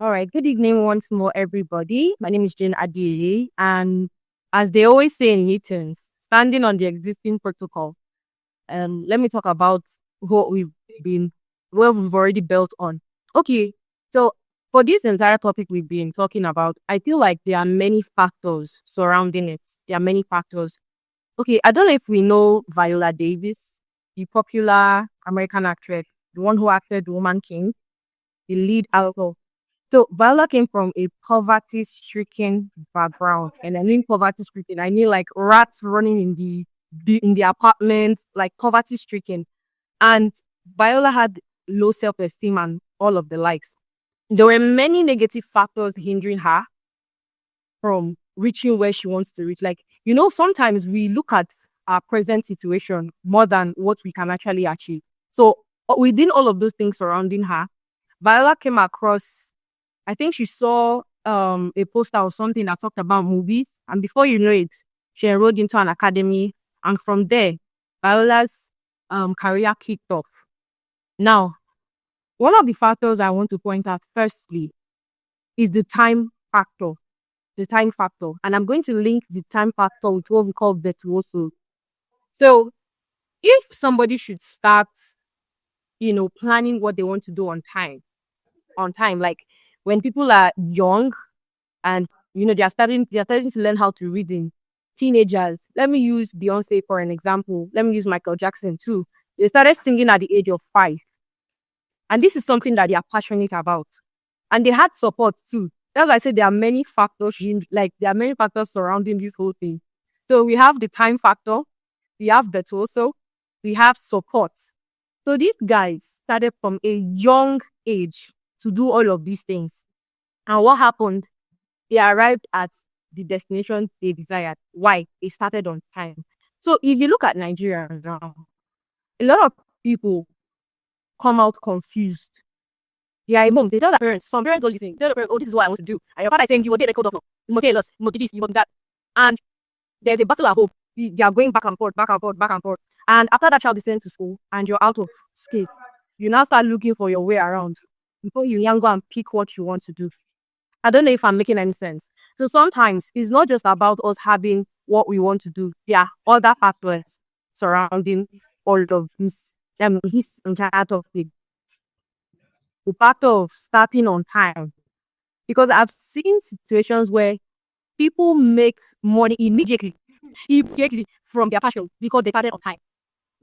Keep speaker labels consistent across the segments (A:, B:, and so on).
A: All right. Good evening once more, everybody. My name is Jane Adioye, and as they always say in meetings, standing on the existing protocol. Let me talk about what been, what we've already built on. Okay. So for this entire topic we've been talking about, I feel like there are many factors surrounding it. There are many factors. Okay. I don't know if we know Viola Davis, the popular American actress, the one who acted Woman King, the lead actor. So Viola came from a poverty-stricken background, and I mean poverty-stricken. I mean like rats running in the apartment, like poverty-stricken. And Viola had low self-esteem and all of the likes. There were many negative factors hindering her from reaching where she wants to reach. Like, sometimes we look at our present situation more than what we can actually achieve. So within all of those things surrounding her, Viola came across, I think she saw a poster or something that talked about movies. And before you know it, she enrolled into an academy. And from there, Viola's career kicked off. Now, one of the factors I want to point out firstly is the time factor. The time factor. And I'm going to link the time factor with what we call virtuoso. So if somebody should start, planning what they want to do on time, like when people are young and they're starting to learn how to read in teenagers. Let me use Beyonce for an example. Let me use Michael Jackson too. They started singing at the age of 5. And this is something that they are passionate about. And they had support too. That's why I said there are many factors, surrounding this whole thing. So we have the time factor, we have virtuoso, we have support. So these guys started from a young age to do all of these things. And what happened? They arrived at the destination they desired. Why? They started on time. So if you look at Nigeria now, a lot of people come out confused. They are home. They tell their parents. Some parents don't listen. They tell their parents, "Oh, this is what I want to do." And your father is saying, "You will get a code of law. You must get lost. You must do this. You must do that." And there's a battle at home. They are going back and forth, back and forth, back and forth. And after that child is sent to school and you're out of school, you now start looking for your way around before you can go and pick what you want to do. I don't know if I'm making any sense. So sometimes it's not just about us having what we want to do. There are other factors surrounding all of this entire topic. The factor of starting on time. Because I've seen situations where people make money immediately from their passion because they started on time.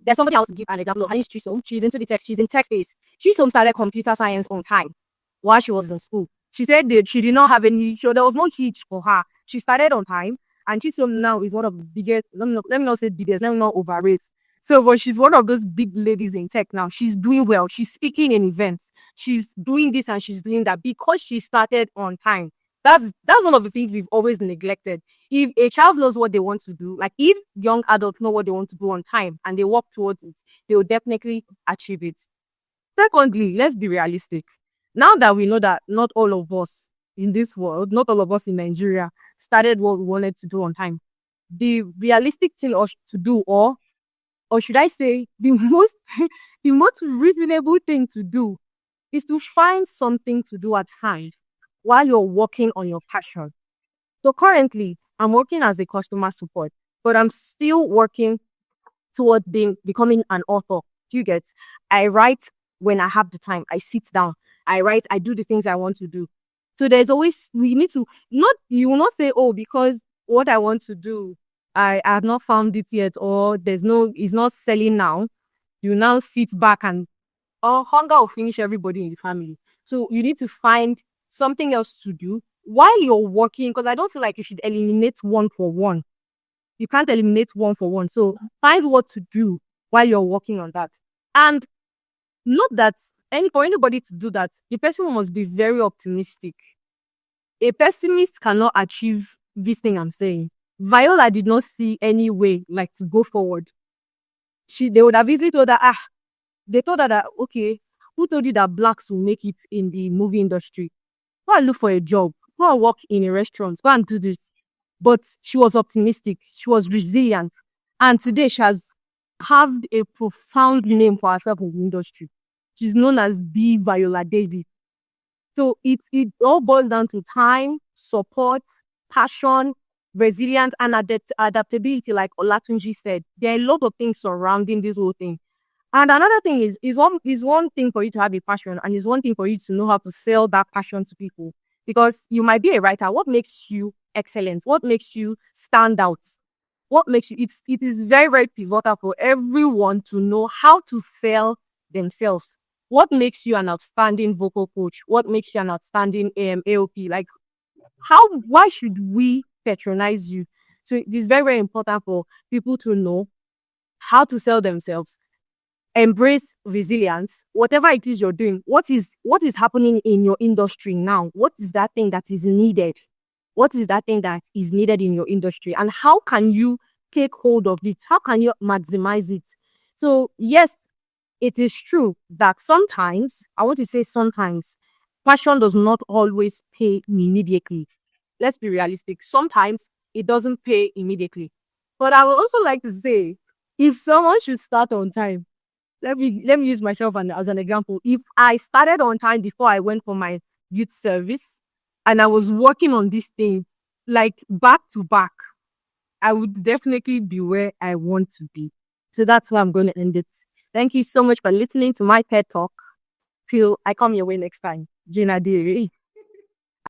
A: There's somebody else to give an example of Alice Chisom. She's into the tech, she's in tech space. Chisom started computer science on time while she was in school. She said that she did not have any, so there was no hitch for her. She started on time, and Chisom now is one of the biggest, let me not say biggest, let me not overrate. So, but she's one of those big ladies in tech now. She's doing well. She's speaking in events. She's doing this and she's doing that because she started on time. That's one of the things we've always neglected. If a child knows what they want to do, like if young adults know what they want to do on time and they work towards it, they will definitely achieve it. Secondly, let's be realistic. Now that we know that not all of us in this world, not all of us in Nigeria started what we wanted to do on time, the realistic thing to do, or should I say the most the most reasonable thing to do is to find something to do at hand while you're working on your passion. So currently, I'm working as a customer support, but I'm still working towards becoming an author. You get? I write when I have the time. I sit down. I write. I do the things I want to do. So there's always, we need to you will not say, "Oh, because what I want to do, I have not found it yet," or it's not selling now. You now sit back and hunger will finish everybody in the family. So you need to find something else to do while you're working, because I don't feel like you should eliminate one for one. You can't eliminate one for one. So find what to do while you're working on that. And not that for anybody to do that, the person must be very optimistic. A pessimist cannot achieve this thing I'm saying. Viola did not see any way like to go forward. They would have easily told her, they told her that, okay, who told you that blacks will make it in the movie industry? Go and look for a job. Go and work in a restaurant. Go and do this. But she was optimistic. She was resilient. And today she has carved a profound name for herself in the industry. She's known as the Viola Davis. So it all boils down to time, support, passion, resilience, and adaptability. Like Olatunji said, there are a lot of things surrounding this whole thing. And another thing is one thing for you to have a passion, and is one thing for you to know how to sell that passion to people. Because you might be a writer. What makes you excellent? What makes you stand out? What makes you it is very, very pivotal for everyone to know how to sell themselves. What makes you an outstanding vocal coach? What makes you an outstanding AOP? Like why should we patronize you? So it is very, very important for people to know how to sell themselves, embrace resilience, whatever it is you're doing. What is happening in your industry now? What is that thing that is needed? What is that thing that is needed in your industry? And how can you take hold of it? How can you maximize it? So yes, it is true that sometimes, I want to say sometimes, passion does not always pay immediately. Let's be realistic. Sometimes it doesn't pay immediately. But I would also like to say, if someone should start on time, let me use myself as an example. If I started on time before I went for my youth service and I was working on this thing like back to back, I would definitely be where I want to be. So that's where I'm going to end it. Thank you so much for listening to my TED Talk. Till I come your way next time. Gina Deary.